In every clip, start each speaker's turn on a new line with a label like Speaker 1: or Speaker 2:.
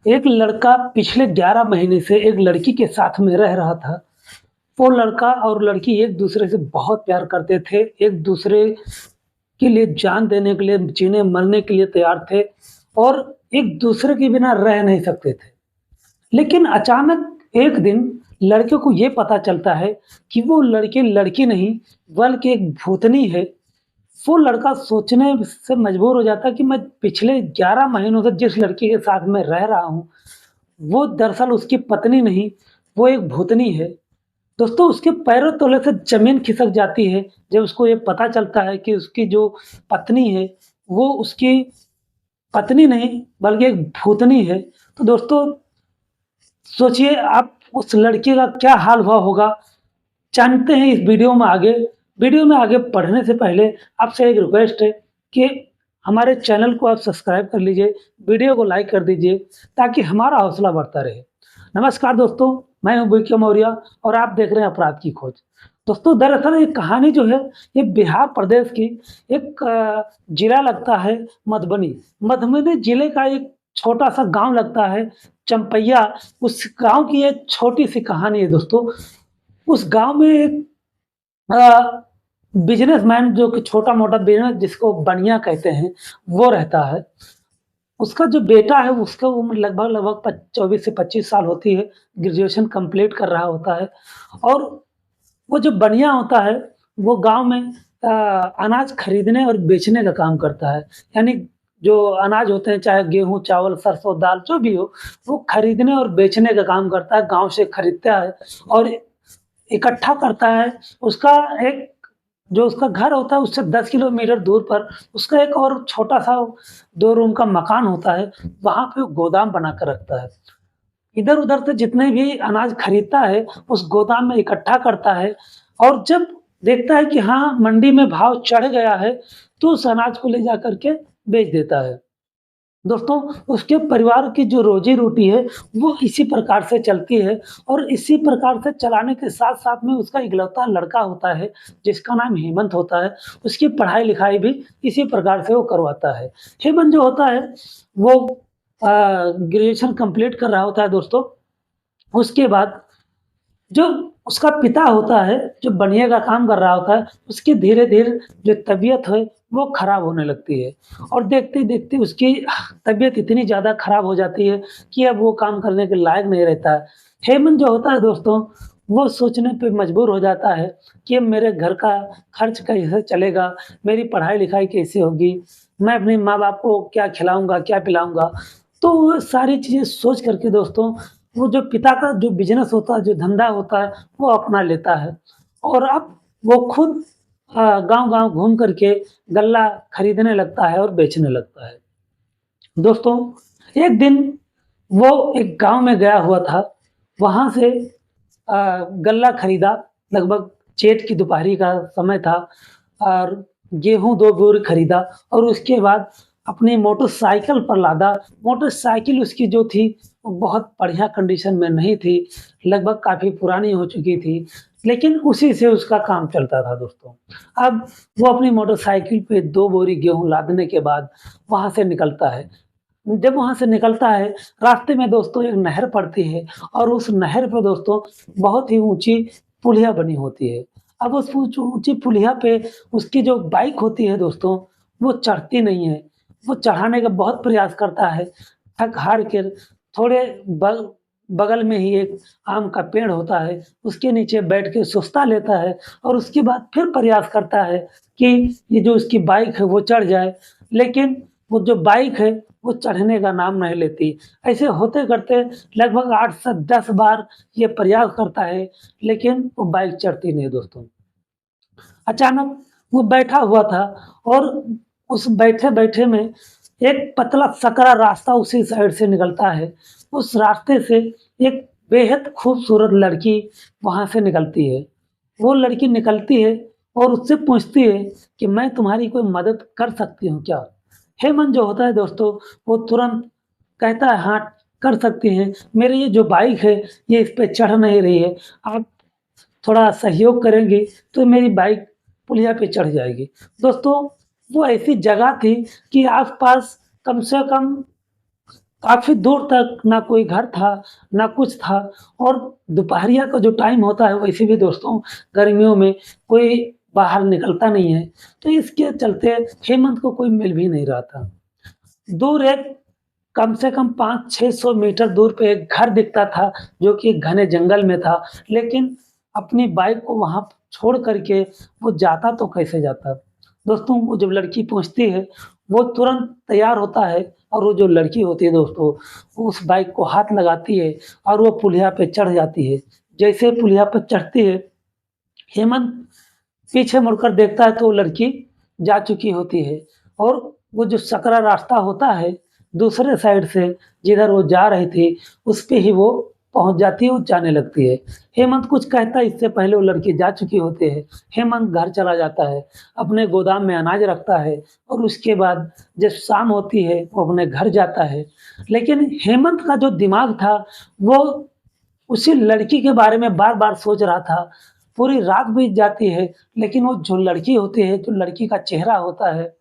Speaker 1: एक लड़का पिछले 11 महीने से एक लड़की के साथ में रह रहा था। वो लड़का और लड़की एक-दूसरे से बहुत प्यार करते थे, एक-दूसरे के लिए जान देने के लिए, जीने-मरने के लिए तैयार थे और एक-दूसरे के बिना रह नहीं सकते थे। लेकिन अचानक एक दिन लड़के को ये पता चलता है कि वो लड़की लड़की नहीं, बल्कि एक भूतनी है। वो लड़का सोचने से मजबूर हो जाता है कि मैं पिछले 11 महीनों से जिस लड़की के साथ में रह रहा हूँ, वो दरअसल उसकी पत्नी नहीं, वो एक भूतनी है। दोस्तों उसके पैरों तले से ज़मीन खिसक जाती है, जब उसको ये पता चलता है कि उसकी जो पत्नी है, वो उसकी पत्नी नहीं बल्कि एक भूतनी है। तो दोस्तों सोचिए आप उस लड़की का क्या हाल हुआ होगा? जानते हैं इस वीडियो में आगे। वीडियो में आगे बढ़ने से पहले आपसे एक रिक्वेस्ट है कि हमारे चैनल को आप सब्सक्राइब कर लीजिए, वीडियो को लाइक कर दीजिए ताकि हमारा हौसला बढ़ता रहे। नमस्कार दोस्तों, मैं हूँ बीके मौर्य और आप देख रहे हैं अपराध की खोज। दोस्तों दरअसल ये कहानी जो है ये बिहार प्रदेश की एक जिला लगता है मधुबनी। मधुबनी जिले का एक छोटा-सा गाँव लगता है चंपैया। उस गाँव की एक छोटी-सी कहानी है दोस्तों। उस गाँव में एक बिज़नेसमैन जो कि छोटा-मोटा बिज़नेस जिसको बनिया कहते हैं, वो रहता है। उसका जो बेटा है उसका उम्र लगभग-लगभग 24 से 25 साल होती है, ग्रेजुएशन कंप्लीट कर रहा होता है और वो जो बनिया होता है, वो गाँव में अनाज खरीदने और बेचने का काम करता है। यानी जो अनाज होते हैं चाहे गेहूँ, चावल, सरसों, दाल जो भी हो, वो खरीदने और बेचने का काम करता है, गाँव से खरीदता है और इकट्ठा करता है। उसका एक जो उसका घर होता है उससे 10 किलोमीटर दूर पर उसका एक और छोटा-सा 2 रूम का मकान होता है, वहाँ पे वो गोदाम बना कर रखता है। इधर-उधर से जितने भी अनाज खरीदता है, उस गोदाम में इकट्ठा करता है और जब देखता है कि हाँ, मंडी में भाव चढ़ गया है, तो उस अनाज को ले जाकर के बेच देता है। दोस्तों, उसके परिवार की जो रोज़ी-रोटी है, वो इसी प्रकार से चलती है और इसी प्रकार से चलाने के साथ-साथ में उसका इकलौता लड़का होता है, जिसका नाम हेमंत होता है। उसकी पढ़ाई-लिखाई भी इसी प्रकार से वो करवाता है। हेमंत जो होता है, वो ग्रेजुएशन कंप्लीट कर रहा होता है दोस्तों। उसके बाद जो उसका पिता होता है, जो बनिए का काम कर रहा होता है, उसकी धीरे-धीरे जो तबीयत है, वो खराब होने लगती है और देखते-देखते उसकी तबीयत इतनी ज़्यादा खराब हो जाती है कि अब वो काम करने के लायक नहीं रहता है। हेमंत जो होता है दोस्तों, वो सोचने पे मजबूर हो जाता है कि अब मेरे घर का खर्च कैसे चलेगा, मेरी पढ़ाई-लिखाई कैसे होगी, मैं अपने माँ-बाप को क्या खिलाऊँगा, क्या पिलाऊँगा। तो वो सारी चीज़ें सोच कर के दोस्तों वो जो पिता का जो बिज़नेस होता है, जो धंधा होता है, वो अपना लेता है और अब वो खुद गाँव-गाँव घूम कर के गल्ला खरीदने लगता है और बेचने लगता है। दोस्तों, एक दिन वो एक गाँव में गया हुआ था, वहाँ से गल्ला खरीदा, लगभग जेठ की दोपहरी का समय था और गेहूँ 2 बोरी खरीदा और उसके बाद अपनी मोटरसाइकिल पर लादा। मोटरसाइकिल उसकी जो थी, वो बहुत बढ़िया कंडीशन में नहीं थी, लगभग काफ़ी पुरानी हो चुकी थी, लेकिन उसी से उसका काम चलता था दोस्तों। अब वो अपनी मोटरसाइकिल पे 2 बोरी गेहूँ लादने के बाद वहाँ से निकलता है। जब वहाँ से निकलता है, रास्ते में दोस्तों एक नहर पड़ती है और उस नहर पे दोस्तों बहुत ही ऊँची पुलिया बनी होती है। अब उस ऊँची पुलिया पे उसकी जो बाइक होती है दोस्तों, वो चढ़ती नहीं है। वो चढ़ाने का बहुत प्रयास करता है, थक-हार कर थोड़े बगल में ही एक आम का पेड़ होता है, उसके नीचे बैठ के सुस्ता लेता है और उसके बाद फिर प्रयास करता है कि ये जो उसकी बाइक है वो चढ़ जाए, लेकिन वो जो बाइक है वो चढ़ने का नाम नहीं लेती। ऐसे होते करते लगभग 8 से 10 बार ये प्रयास करता है, लेकिन वो बाइक चढ़ती नहीं दोस्तों। अचानक वो बैठा हुआ था और उस बैठे-बैठे में एक पतला-सकरा रास्ता उसी साइड से निकलता है। उस रास्ते से एक बेहद खूबसूरत लड़की वहाँ से निकलती है। वो लड़की निकलती है और उससे पूछती है कि मैं तुम्हारी कोई मदद कर सकती हूँ क्या? हेमंत जो होता है दोस्तों, वो तुरंत कहता है हाँ, कर सकती हैं। मेरी ये जो बाइक है, ये इस पे चढ़ नहीं रही है। आप थोड़ा सहयोग करेंगी तो मेरी बाइक पुलिया पे चढ़ जाएगी। दोस्तों, वो ऐसी जगह थी कि आस-पास कम से कम काफ़ी दूर तक ना कोई घर था, ना कुछ था और दोपहरिया का जो टाइम होता है वैसे भी दोस्तों गर्मियों में कोई बाहर निकलता नहीं है, तो इसके चलते हेमंत को कोई मिल भी नहीं रहा था। दूर एक कम से कम 500-600 मीटर दूर पे एक घर दिखता था, जो कि घने जंगल में था, लेकिन अपनी बाइक को वहाँ छोड़ कर के वो जाता तो कैसे जाता? दोस्तों, वो जब लड़की पहुँचती है, वो तुरंत तैयार होता है और वो जो लड़की होती है दोस्तों, वो उस बाइक को हाथ लगाती है और वो पुलिया पे चढ़ जाती है। जैसे पुलिया पे चढ़ती है, हेमंत पीछे मुड़कर देखता है तो वो लड़की जा चुकी होती है और वो जो सकरा रास्ता होता है, दूसरे साइड से जिधर वो जा रही थी, उस पे ही वो पहुँच जाती है और जाने लगती है। हेमंत कुछ कहता है इससे पहले वो लड़की जा चुकी होती है। हेमंत घर चला जाता है, अपने गोदाम में अनाज रखता है और उसके बाद जब शाम होती है, वो अपने घर जाता है। लेकिन हेमंत का जो दिमाग था, वो उसी लड़की के बारे में बार-बार सोच रहा था। पूरी रात बीत जाती है, लेकिन वो जो लड़की होती है, जो लड़की का चेहरा होता है,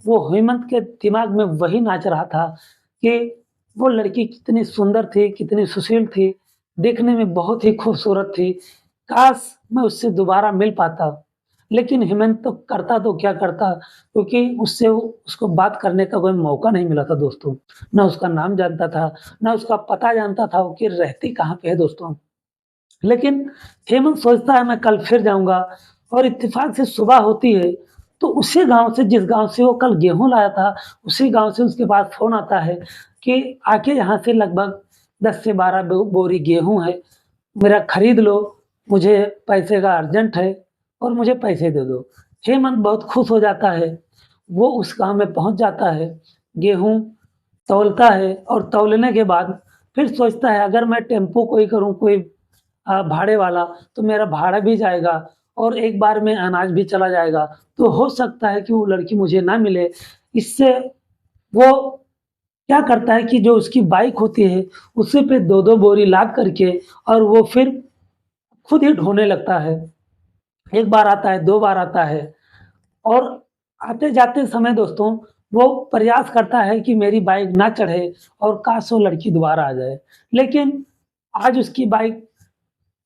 Speaker 1: वो हेमंत के दिमाग में वही नाच रहा था कि वो लड़की कितनी सुंदर थी, कितनी सुशील थी, देखने में बहुत ही खूबसूरत थी। काश मैं उससे दोबारा मिल पाता। लेकिन हेमंत तो करता तो क्या करता, क्योंकि उससे उसको बात करने का कोई मौका नहीं मिला था दोस्तों। ना उसका नाम जानता था, ना उसका पता जानता था वो कि रहती कहाँ पे है दोस्तों। लेकिन हेमंत सोचता है मैं कल फिर जाऊँगा और इत्तेफ़ाक से सुबह होती है, तो उसी गाँव से जिस गाँव से वो कल गेहूँ लाया था, उसी गाँव से उसके पास फ़ोन आता है कि आके यहाँ से लगभग 10 से 12 बोरी गेहूँ है, मेरा खरीद लो, मुझे पैसे का अर्जेंट है और मुझे पैसे दे दो। हेमंत बहुत खुश हो जाता है, वो उस गाँव में पहुँच जाता है, गेहूँ तौलता है और तौलने के बाद फिर सोचता है अगर मैं टेम्पो कोई करूँ कोई भाड़े वाला तो मेरा भाड़ा भी जाएगा और एक बार में अनाज भी चला जाएगा। तो हो सकता है कि वो लड़की मुझे ना मिले। इससे वो क्या करता है कि जो उसकी बाइक होती है, उसी पे 2-2 बोरी लाद करके और वो फिर खुद ही ढोने लगता है। एक बार आता है, 2 बार आता है और आते-जाते समय दोस्तों वो प्रयास करता है कि मेरी बाइक ना चढ़े और काश वो लड़की दोबारा आ जाए। लेकिन आज उसकी बाइक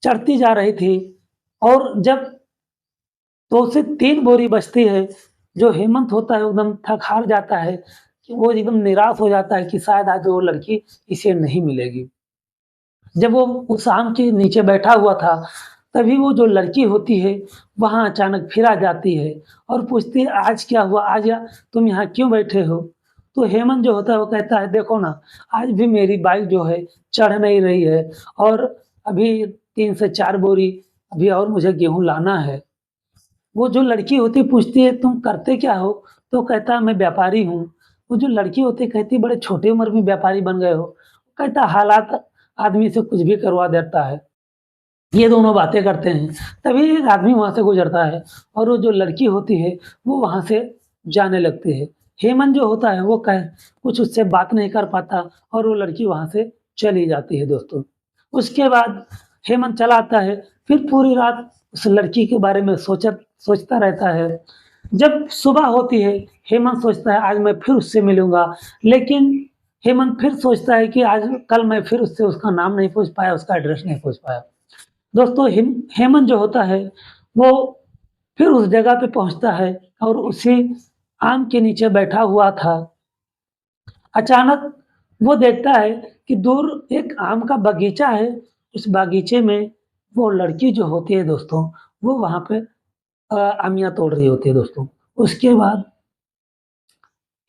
Speaker 1: चढ़ती जा रही थी और जब 2 से 3 बोरी बचती है, जो हेमंत होता है एकदम थक-हार जाता है, कि वो एकदम निराश हो जाता है कि शायद आज वो लड़की इसे नहीं मिलेगी। जब वो उस आम के नीचे बैठा हुआ था, तभी वो जो लड़की होती है, वहाँ अचानक फिर आ जाती है और पूछती है, "आज क्या हुआ? आज तुम यहाँ क्यों बैठे हो?" तो हेमंत जो होता है वो कहता है, "देखो ना, आज भी मेरी बाइक जो है चढ़ नहीं रही है और अभी 3 से 4 बोरी अभी और मुझे गेहूँ लाना है।" वो जो लड़की होती है पूछती है, "तुम करते क्या हो?" तो कहता है, "मैं व्यापारी हूँ।" वो जो लड़की होती है कहती है, "बड़े छोटी उम्र में व्यापारी बन गए हो?" कहता है, "हालात आदमी से कुछ भी करवा देता है।" ये दोनों बातें करते हैं, तभी एक आदमी वहाँ से गुज़रता है और वो जो लड़की होती है, वो वहाँ से जाने लगती है। हेमंत जो होता है, वो कुछ उससे बात नहीं कर पाता और वो लड़की वहाँ से चली जाती है दोस्तों। उसके बाद हेमंत चला आता है, फिर पूरी रात उस लड़की के बारे में सोचता रहता है। जब सुबह होती है, हेमंत सोचता है आज मैं फिर उससे मिलूँगा, लेकिन हेमंत फिर सोचता है कि आज कल मैं फिर उससे उसका नाम नहीं पूछ पाया, उसका एड्रेस नहीं पूछ पाया। दोस्तों हेमंत जो होता है, वो फिर उस जगह पे पहुँचता है और उसी आम के नीचे बैठा हुआ था। अचानक वो देखता है कि दूर एक आम का बगीचा है, उस बागीचे में वो लड़की जो होती है दोस्तों, वो वहाँ पे आमियाँ तोड़ रही होती है दोस्तों। उसके बाद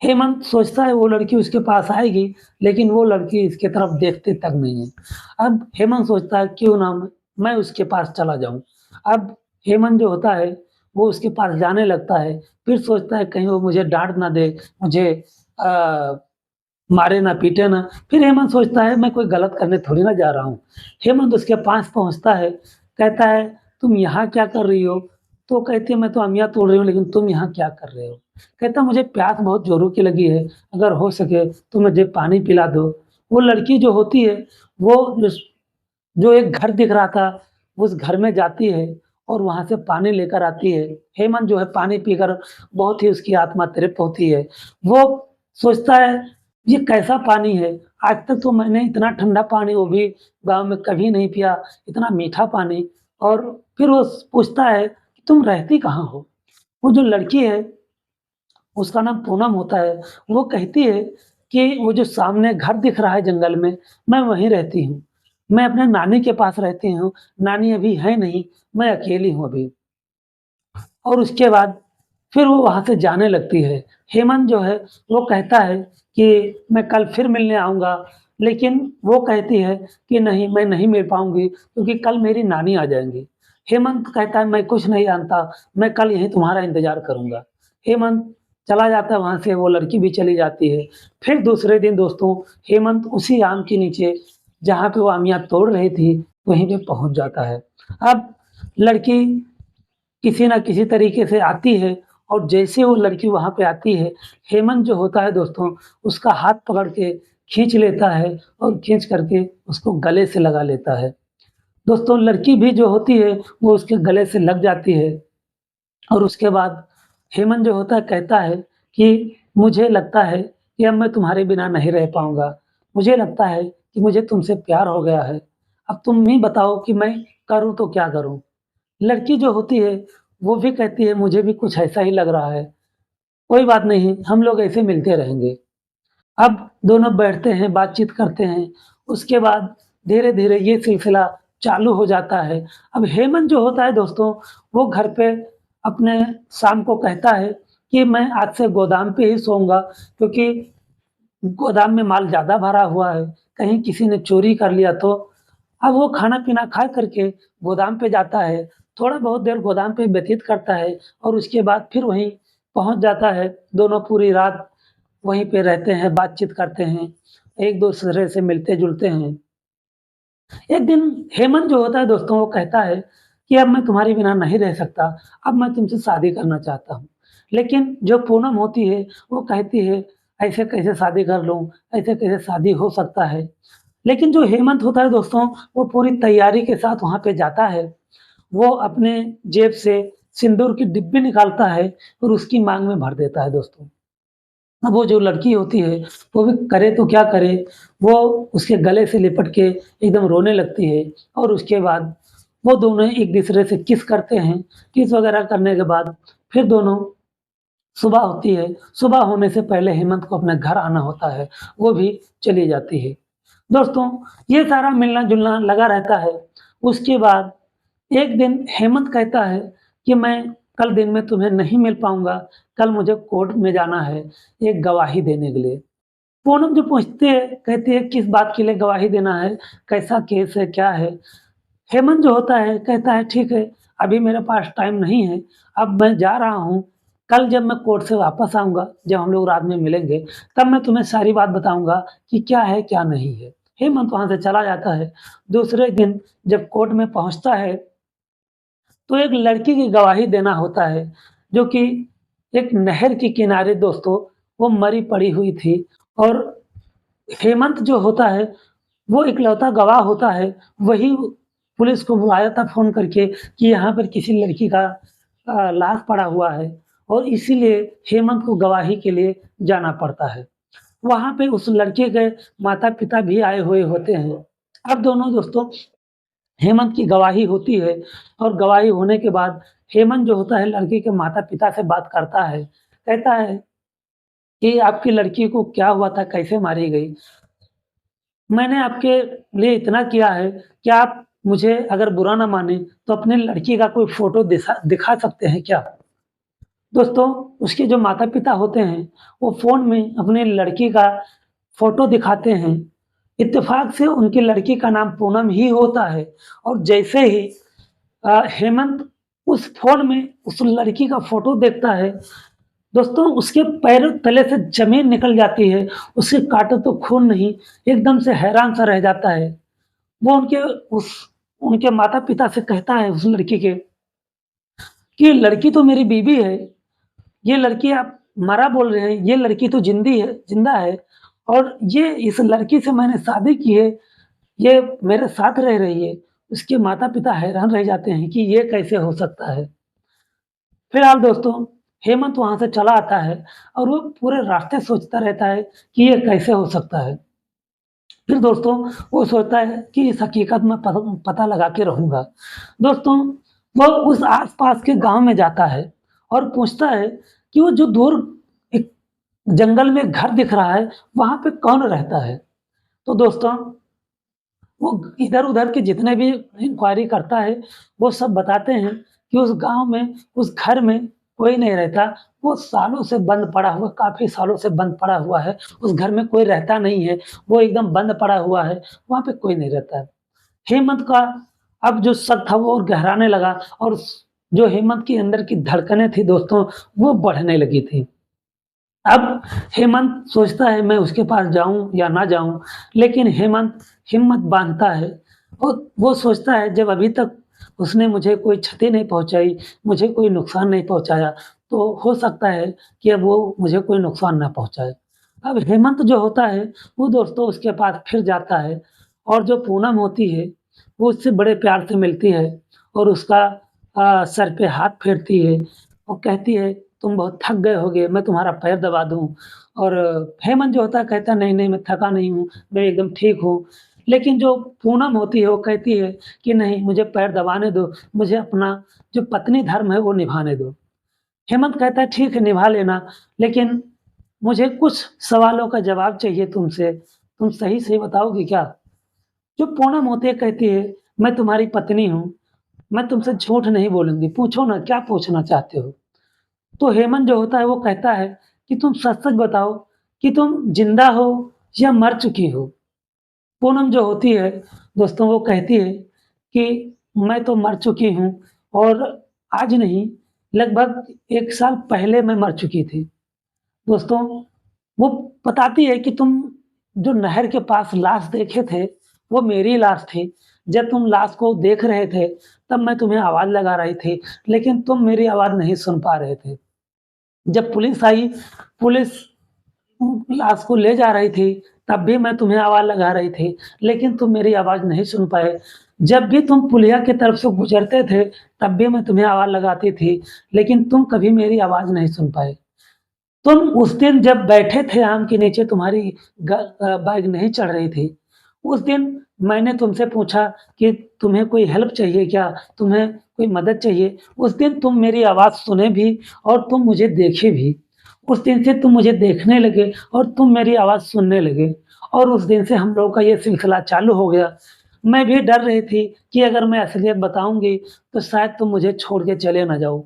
Speaker 1: हेमंत सोचता है वो लड़की उसके पास आएगी, लेकिन वो लड़की इसके तरफ देखती तक नहीं है। अब हेमंत सोचता है क्यों ना मैं उसके पास चला जाऊँ। अब हेमंत जो होता है, वो उसके पास जाने लगता है, फिर सोचता है कहीं वो मुझे डाँट ना दे, मुझे अ, मारे ना पीटे ना। फिर हेमंत सोचता है मैं कोई गलत करने थोड़ी ना जा रहा हूँ। हेमंत उसके पास पहुँचता है, कहता है तुम यहाँ क्या कर रही हो? तो कहती है मैं तो अमिया तोड़ रही हूँ लेकिन तुम यहाँ क्या कर रहे हो? कहता मुझे प्यास बहुत ज़ोरों की लगी है, अगर हो सके तो मुझे पानी पिला दो। वो लड़की जो होती है, वो जो एक घर दिख रहा था, उस घर में जाती है और वहाँ से पानी लेकर आती है। हेमंत जो है पानी पीकर बहुत ही उसकी आत्मा तृप्त होती है। वो सोचता है ये कैसा पानी है? आज तक तो मैंने इतना ठंडा पानी वो भी गाँव में कभी नहीं पिया, इतना मीठा पानी। और फिर वो पूछता है कि तुम रहती कहाँ हो? वो जो लड़की है, उसका नाम पूनम होता है, वो कहती है कि वो जो सामने घर दिख रहा है जंगल में, मैं वहीं रहती हूँ। मैं अपने नानी के पास रहती हूँ, नानी अभी है नहीं, मैं अकेली हूँ अभी। और उसके बाद फिर वो वहाँ से जाने लगती है। हेमंत जो है, वो कहता है कि मैं कल फिर मिलने आऊँगा, लेकिन वो कहती है कि नहीं, मैं नहीं मिल पाऊँगी क्योंकि कल मेरी नानी आ जाएँगी। हेमंत कहता है मैं कुछ नहीं जानता, मैं कल यहीं तुम्हारा इंतज़ार करूँगा। हेमंत चला जाता है वहाँ से, वो लड़की भी चली जाती है। फिर दूसरे दिन दोस्तों, हेमंत उसी आम के नीचे जहाँ पे वो आमियाँ तोड़ रही थी, वहीं पे पहुँच जाता है। अब लड़की किसी न किसी तरीके से आती है और जैसे वो लड़की वहाँ पे आती है, हेमंत जो होता है दोस्तों, उसका हाथ पकड़ के खींच लेता है और खींच करके उसको गले से लगा लेता है। दोस्तों लड़की भी जो होती है, वो उसके गले से लग जाती है और उसके बाद हेमंत जो होता है कहता है कि मुझे लगता है कि अब मैं तुम्हारे बिना नहीं रह पाऊँगा। मुझे लगता है कि मुझे तुमसे प्यार हो गया है। अब तुम ही बताओ कि मैं करूँ तो क्या करूँ? लड़की जो होती है, वो भी कहती है मुझे भी कुछ ऐसा ही लग रहा है। कोई बात नहीं, हम लोग ऐसे मिलते रहेंगे। अब दोनों बैठते हैं, बातचीत करते हैं। उसके बाद धीरे-धीरे ये सिलसिला चालू हो जाता है। अब हेमंत जो होता है दोस्तों, वो घर पे अपने शाम को कहता है कि मैं आज से गोदाम पे ही सोऊँगा क्योंकि गोदाम में माल ज़्यादा भरा हुआ है, कहीं किसी ने चोरी कर लिया तो। अब वो खाना-पीना खा कर के गोदाम पे जाता है, थोड़ा बहुत देर गोदाम पे व्यतीत करता है और उसके बाद फिर वहीं पहुँच जाता है। दोनों पूरी रात वहीं पे रहते हैं, बातचीत करते हैं, एक-दूसरे से मिलते-जुलते हैं। एक दिन हेमंत जो होता है दोस्तों, वो कहता है कि अब मैं तुम्हारे बिना नहीं रह सकता, अब मैं तुमसे शादी करना चाहता हूँ। लेकिन जो पूनम होती है, वो कहती है, ऐसे कैसे शादी कर लूँ? ऐसे कैसे शादी हो सकता है? लेकिन जो हेमंत होता है दोस्तों, वो पूरी तैयारी के साथ वहाँ पे जाता है। वो अपने जेब से सिंदूर की डिब्बी निकालता है और उसकी माँग में भर देता है दोस्तों। अब वो जो लड़की होती है, वो भी करे तो क्या करे, वो उसके गले से लिपट के एकदम रोने लगती है और उसके बाद वो दोनों एक-दूसरे से किस करते हैं। किस वगैरह करने के बाद फिर दोनों सुबह होती है, सुबह होने से पहले हेमंत को अपने घर आना होता है, वो भी चली जाती है। दोस्तों, ये सारा मिलना-जुलना लगा रहता है। उसके बाद एक दिन हेमंत कहता है कि मैं कल दिन में तुम्हें नहीं मिल पाऊँगा, कल मुझे कोर्ट में जाना है, एक गवाही देने के लिए। पूनम जो पूछती है, कहती है किस बात के लिए गवाही देना है? कैसा केस है, क्या है? हेमंत जो होता है, कहता है ठीक है, अभी मेरे पास टाइम नहीं है, अब मैं जा रहा हूँ, कल जब मैं कोर्ट से वापस आऊँगा, जब हम लोग रात में मिलेंगे, तब मैं तुम्हें सारी बात बताऊँगा कि क्या है, क्या नहीं है। हेमंत वहाँ से चला जाता है। दूसरे दिन जब कोर्ट में पहुँचता है, तो एक लड़की की गवाही देना होता है, जो कि एक नहर के किनारे दोस्तों, वो मरी पड़ी हुई थी और हेमंत जो होता है, वो इकलौता गवाह होता है, वही पुलिस को बुलाया था फ़ोन करके कि यहाँ पर किसी लड़की का लाश पड़ा हुआ है और इसीलिए हेमंत को गवाही के लिए जाना पड़ता है। वहाँ पे उस लड़के के माता-पिता भी आए हुए होते हैं। अब दोनों दोस्तों, हेमंत की गवाही होती है और गवाही होने के बाद हेमंत जो होता है लड़की के माता-पिता से बात करता है। कहता है कि आपकी लड़की को क्या हुआ था, कैसे मारी गई? मैंने आपके लिए इतना किया है कि आप मुझे अगर बुरा ना माने तो अपनी लड़की का कोई फ़ोटो दिखा दिखा सकते हैं क्या? दोस्तों, उसके जो माता-पिता होते हैं, वो फ़ोन में अपनी लड़की का फ़ोटो दिखाते हैं। इत्तेफ़ाक से उनकी लड़की का नाम पूनम ही होता है और जैसे ही हेमंत उस फ़ोन में उस लड़की का फ़ोटो देखता है, दोस्तों उसके पैरों तले से ज़मीन निकल जाती है, उसे काटे तो खून नहीं, एकदम से हैरान-सा रह जाता है। वो उस उनके माता-पिता से कहता है उस लड़की के कि लड़की तो मेरी बीवी है, ये लड़की आप मरा बोल रहे हैं, ये लड़की तो ज़िंदा है और ये इस लड़की से मैंने शादी की है, ये मेरे साथ रह रही है। उसके माता-पिता हैरान रह जाते हैं कि ये कैसे हो सकता है? फिलहाल दोस्तों, हेमंत वहाँ से चला आता है और वो पूरे रास्ते सोचता रहता है कि ये कैसे हो सकता है। फिर दोस्तों वो सोचता है कि इस हकीकत में पता लगा के रहूँगा। दोस्तों वो उस आस-पास के गाँव में जाता है और पूछता है कि वो जो दूर एक जंगल में घर दिख रहा है, वहाँ पे कौन रहता है? तो दोस्तों वो इधर-उधर के जितने भी इंक्वायरी करता है, वो सब बताते हैं कि उस गाँव में, उस घर में कोई नहीं रहता। वो सालों से बंद पड़ा हुआ काफ़ी सालों से बंद पड़ा हुआ है। उस घर में कोई रहता नहीं है, वो एकदम बंद पड़ा हुआ है, वहाँ पे कोई नहीं रहता है। हेमंत का अब जो शक था वो और गहराने लगा और जो हेमंत के अंदर की धड़कनें थी दोस्तों, वो बढ़ने लगी थी। अब हेमंत सोचता है मैं उसके पास जाऊँ या ना जाऊँ, लेकिन हेमंत हिम्मत बाँधता है और वो सोचता है जब अभी तक उसने मुझे कोई क्षति नहीं पहुँचाई, मुझे कोई नुकसान नहीं पहुँचाया, तो हो सकता है कि अब वो मुझे कोई नुकसान ना पहुँचाए। अब हेमंत जो होता है, वो दोस्तों उसके पास फिर जाता है और जो पूनम होती है, वो उससे बड़े प्यार से मिलती है और उसका सर पे हाथ फेरती है और कहती है तुम बहुत थक गए होगे, मैं तुम्हारा पैर दबा दूँ और हेमंत जो होता है कहता है, नहीं, मैं थका नहीं हूँ, मैं एकदम ठीक हूँ। लेकिन जो पूनम होती है, वो कहती है कि नहीं, मुझे पैर दबाने दो, मुझे अपना जो पत्नी धर्म है, वो निभाने दो। हेमंत कहता है, ठीक है, निभा लेना, लेकिन मुझे कुछ सवालों का जवाब चाहिए तुमसे, तुम सही-सही बताओगी क्या? जो पूनम होती है, कहती है, मैं तुम्हारी पत्नी हूँ, मैं तुमसे झूठ नहीं बोलूँगी, पूछो ना, क्या पूछना चाहते हो? तो हेमंत जो होता है वो कहता है कि तुम सच-सच बताओ कि तुम ज़िंदा हो या मर चुकी हो? पूनम जो होती है दोस्तों वो कहती है कि मैं तो मर चुकी हूँ और आज नहीं लगभग 1 साल पहले मैं मर चुकी थी। दोस्तों वो बताती है कि तुम जो नहर के पास लाश देखे थे, वो मेरी लाश थी। जब तुम लाश को देख रहे थे, तब मैं तुम्हें आवाज़ लगा रही थी, लेकिन तुम मेरी आवाज़ नहीं सुन पा रहे थे। जब पुलिस आई, पुलिस लाश को ले जा रही थी, तब भी मैं तुम्हें आवाज़ लगा रही थी, लेकिन तुम मेरी आवाज़ नहीं सुन पाए। जब भी तुम पुलिया की तरफ से गुज़रते थे, तब भी मैं तुम्हें आवाज़ लगाती थी, लेकिन तुम कभी मेरी आवाज़ नहीं सुन पाए। तुम उस दिन जब बैठे थे आम के नीचे तुम्हारी बाइक नहीं चल रही थी, उस दिन मैंने तुमसे पूछा कि तुम्हें कोई हेल्प चाहिए क्या? तुम्हें कोई मदद चाहिए? उस दिन तुम मेरी आवाज़ सुने भी और तुम मुझे देखे भी। उस दिन से तुम मुझे देखने लगे और तुम मेरी आवाज़ सुनने लगे और उस दिन से हम लोगों का ये सिलसिला चालू हो गया। मैं भी डर रही थी कि अगर मैं असलियत बताऊँगी, तो शायद तुम मुझे छोड़ के चले ना जाओ।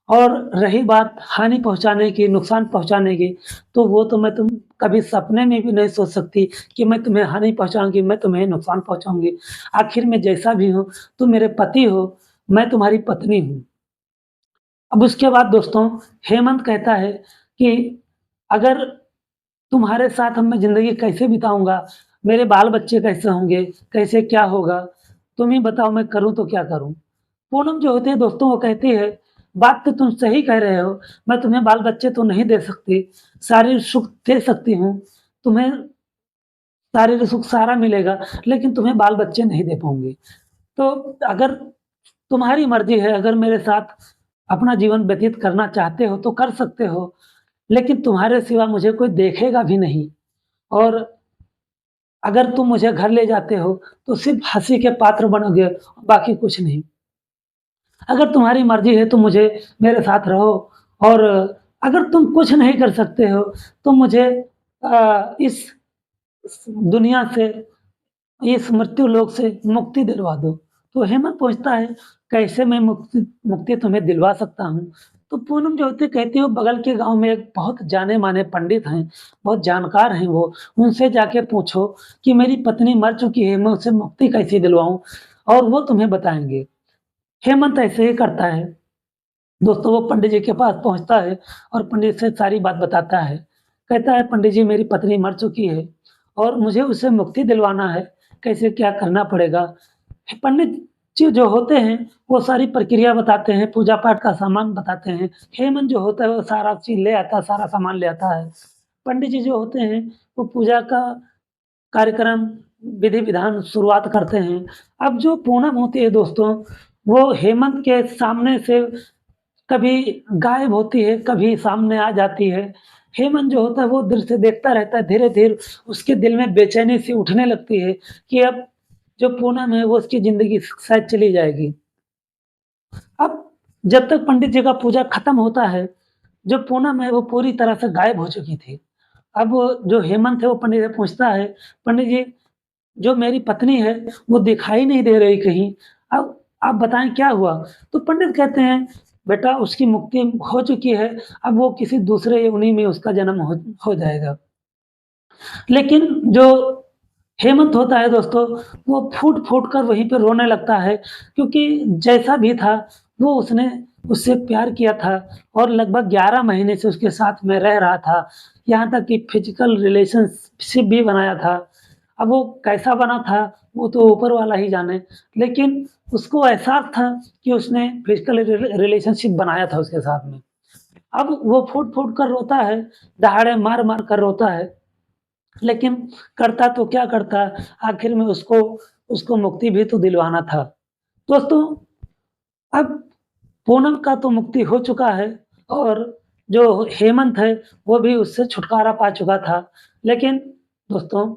Speaker 1: और रही बात हानि पहुँचाने की, नुकसान पहुँचाने की, तो वो तो मैं तुम कभी सपने में भी नहीं सोच सकती कि मैं तुम्हें हानि पहुँचाऊँगी, मैं तुम्हें नुकसान पहुँचाऊँगी। आखिर मैं जैसा भी हूँ, तुम मेरे पति हो, मैं तुम्हारी पत्नी हूँ। अब उसके बाद दोस्तों हेमंत कहता है कि अगर तुम्हारे साथ अब मैं ज़िंदगी कैसे बिताऊँगा? मेरे बाल-बच्चे कैसे होंगे? कैसे क्या होगा? तुम ही बताओ मैं करूँ तो क्या करूँ? पूनम जो होती है दोस्तों वो कहती है, बात तो तुम सही कह रहे हो, मैं तुम्हें बाल-बच्चे तो नहीं दे सकती, शारीरिक सुख दे सकती हूँ, तुम्हें शारीरिक सुख सारा मिलेगा, लेकिन तुम्हें बाल-बच्चे नहीं दे पाऊँगी। तो अगर तुम्हारी मर्ज़ी है, अगर मेरे साथ अपना जीवन व्यतीत करना चाहते हो तो कर सकते हो, लेकिन तुम्हारे सिवा मुझे कोई देखेगा भी नहीं और अगर तुम मुझे घर ले जाते हो, तो सिर्फ़ हँसी के पात्र बनोगे, बाकी कुछ नहीं। अगर तुम्हारी मर्ज़ी है तो मुझे मेरे साथ रहो और अगर तुम कुछ नहीं कर सकते हो, तो मुझे इस दुनिया से, इस मृत्यु लोक से मुक्ति दिलवा दो। तो हेमंत पूछता है, कैसे मैं मुक्ति मुक्ति तुम्हें दिलवा सकता हूँ? तो पूनम जो होती है कहती है, वो बगल के गाँव में एक बहुत जाने-माने पंडित हैं, बहुत जानकार हैं वो, उनसे जाके पूछो कि मेरी पत्नी मर चुकी है, मैं उससे मुक्ति कैसे दिलवाऊँ? और वो तुम्हें बताएँगे। हेमंत ऐसे ही करता है। दोस्तों वो पंडित जी के पास पहुँचता है और पंडित से सारी बात बताता है। कहता है पंडित जी मेरी पत्नी मर चुकी है और मुझे उससे मुक्ति दिलवाना है, कैसे क्या करना पड़ेगा? पंडित जी जो होते हैं वो सारी प्रक्रिया बताते हैं, पूजा-पाठ का सामान बताते हैं। हेमंत जो होता है वो सारा चीज़ ले आता है, सारा सामान ले आता है। पंडित जी जो होते हैं वो पूजा का कार्यक्रम, विधि-विधान शुरुआत करते हैं। अब जो पूनम होती है दोस्तों, वो हेमंत के सामने से कभी गायब होती है, कभी सामने आ जाती है। हेमंत जो होता है वो दृश्य देखता रहता है, धीरे-धीरे उसके दिल में बेचैनी सी उठने लगती है कि अब जो पूनम है वो उसकी ज़िंदगी शायद चली जाएगी। अब जब तक पंडित जी का पूजा खत्म होता है, जो पूनम है वो पूरी तरह से गायब हो चुकी थी। अब जो हेमंत है वो पंडित से पूछता है, "पंडित जी, जो मेरी पत्नी है वो दिखाई नहीं दे रही कहीं, अब आप बताएँ क्या हुआ?" तो पंडित कहते हैं, "बेटा उसकी मुक्ति हो चुकी है, अब वो किसी दूसरे योनि में उसका जन्म हो जाएगा।" लेकिन जो हेमंत होता है दोस्तों, वो फूट-फूट कर वहीं पे रोने लगता है क्योंकि जैसा भी था, वो उसने उससे प्यार किया था और लगभग 11 महीने से उसके साथ में रह रहा था। यहाँ तक कि फिज़िकल रिलेशनशिप भी बनाया था। अब वो कैसा बना था, वो तो ऊपर वाला ही जाने, लेकिन उसको एहसास था कि उसने फिज़िकल रिलेशनशिप बनाया था उसके साथ में। अब वो फूट-फूट कर रोता है, दहाड़े मार-मार कर रोता है। लेकिन करता तो क्या करता, आखिर में उसको उसको मुक्ति भी तो दिलवाना था। दोस्तों, अब पूनम का तो मुक्ति हो चुका है और जो हेमंत है, वो भी उससे छुटकारा पा चुका था। लेकिन दोस्तों,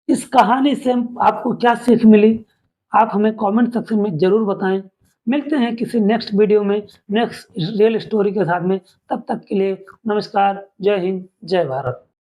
Speaker 1: इस कहानी से आपको क्या सीख मिली? आप हमें कमेंट सेक्शन में ज़रूर बताएँ। मिलते हैं किसी नेक्स्ट वीडियो में, नेक्स्ट रियल स्टोरी के साथ में। तब तक के लिए नमस्कार, जय हिंद, जय भारत।